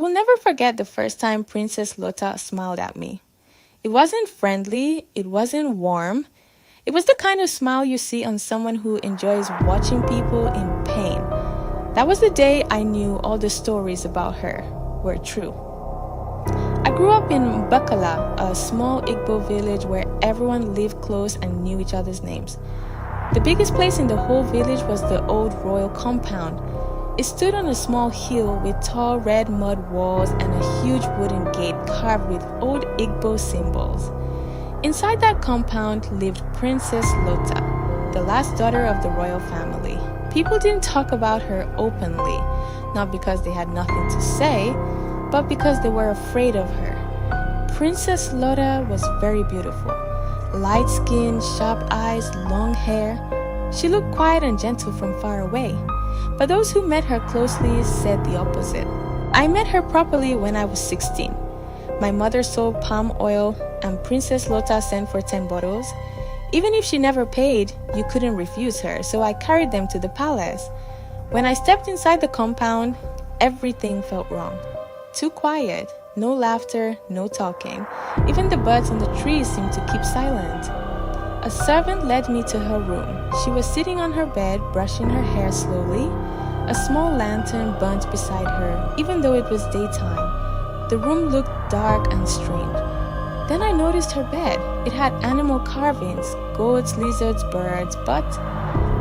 will never forget the first time Princess Lota smiled at me. It wasn't friendly, it wasn't warm. It was the kind of smile you see on someone who enjoys watching people in pain. That was the day I knew all the stories about her were true. I grew up in Mbakala, a small Igbo village where everyone lived close and knew each other's names. The biggest place in the whole village was the old royal compound. It stood on a small hill with tall red mud walls and a huge wooden gate carved with old Igbo symbols. Inside that compound lived Princess Lota, the last daughter of the royal family. People didn't talk about her openly, not because they had nothing to say, but because they were afraid of her. Princess Lota was very beautiful. Light skin, sharp eyes, long hair. She looked quiet and gentle from far away. But those who met her closely said the opposite. I met her properly when I was 16. My mother sold palm oil and Princess Lota sent for 10 bottles. Even if she never paid, you couldn't refuse her, so I carried them to the palace. When I stepped inside the compound, everything felt wrong. Too quiet, no laughter, no talking. Even the birds on the trees seemed to keep silent. A servant led me to her room. She was sitting on her bed, brushing her hair slowly. A small lantern burnt beside her, even though it was daytime. The room looked dark and strange. Then I noticed her bed. It had animal carvings, goats, lizards, birds, but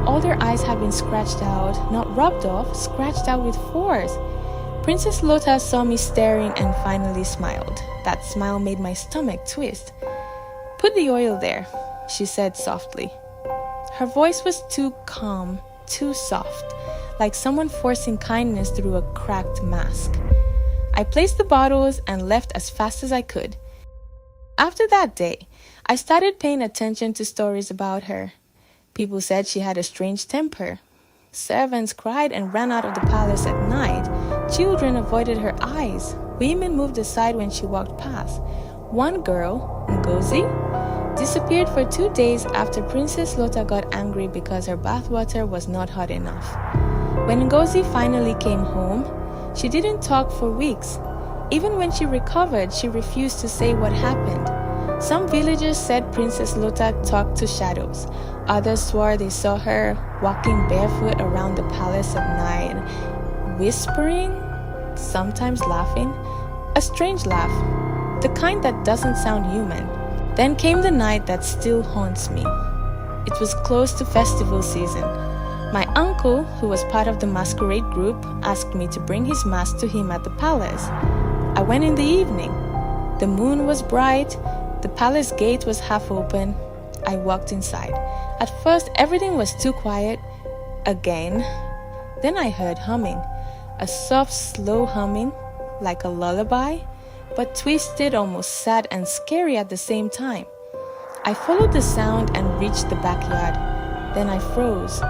all their eyes had been scratched out, not rubbed off, scratched out with force. Princess Lota saw me staring and finally smiled. That smile made my stomach twist. "Put the oil there," she said softly. Her voice was too calm, too soft, like someone forcing kindness through a cracked mask. I placed the bottles and left as fast as I could. After that day, I started paying attention to stories about her. People said she had a strange temper. Servants cried and ran out of the palace at night. Children avoided her eyes. Women moved aside when she walked past. One girl, Ngozi, disappeared for 2 days after Princess Lota got angry because her bathwater was not hot enough. When Ngozi finally came home, she didn't talk for weeks. Even when she recovered, she refused to say what happened. Some villagers said Princess Lota talked to shadows. Others swore they saw her walking barefoot around the palace at night, whispering, sometimes laughing, a strange laugh, the kind that doesn't sound human. Then came the night that still haunts me. It was close to festival season. My uncle, who was part of the masquerade group, asked me to bring his mask to him at the palace. I went in the evening. The moon was bright. The palace gate was half open. I walked inside. At first, everything was too quiet. Again. Then I heard humming. A soft, slow humming, like a lullaby, but twisted, almost sad and scary at the same time. I followed the sound and reached the backyard. Then I froze.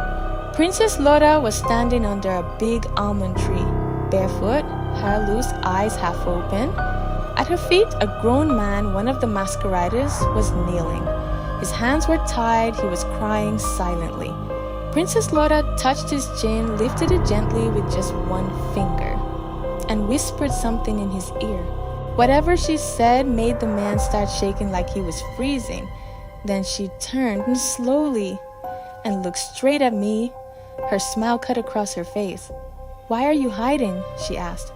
Princess Lota was standing under a big almond tree, barefoot, hair loose, eyes half open. At her feet, a grown man, one of the masqueraders, was kneeling. His hands were tied, he was crying silently. Princess Lota touched his chin, lifted it gently with just one finger, and whispered something in his ear. Whatever she said made the man start shaking like he was freezing. Then she turned slowly and looked straight at me. Her smile cut across her face. "Why are you hiding?" she asked.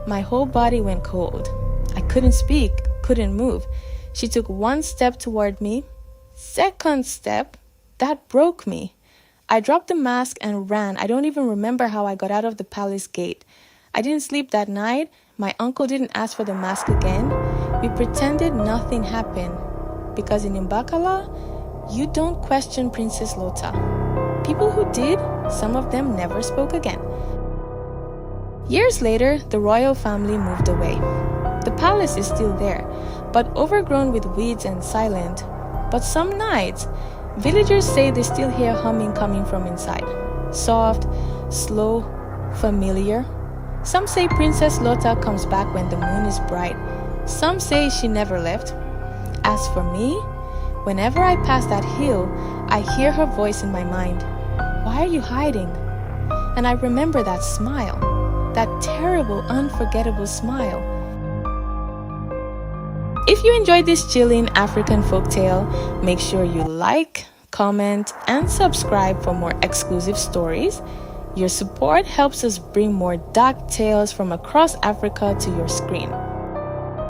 My whole body went cold. I couldn't speak, couldn't move. She took one step toward me. Second step, that broke me. I dropped the mask and ran. I don't even remember how I got out of the palace gate. I didn't sleep that night. My uncle didn't ask for the mask again. We pretended nothing happened. Because in Mbakala, you don't question Princess Lota. People who did, some of them never spoke again. Years later, the royal family moved away. The palace is still there, but overgrown with weeds and silent. But some nights, villagers say they still hear humming coming from inside. Soft, slow, familiar. Some say Princess Lota comes back when the moon is bright. Some say she never left. As for me, whenever I pass that hill, I hear her voice in my mind. "Why are you hiding?" And I remember that smile. that terrible, unforgettable smile. If you enjoyed this chilling African folktale, make sure you like, comment, and subscribe for more exclusive stories. Your support helps us bring more dark tales from across Africa to your screen.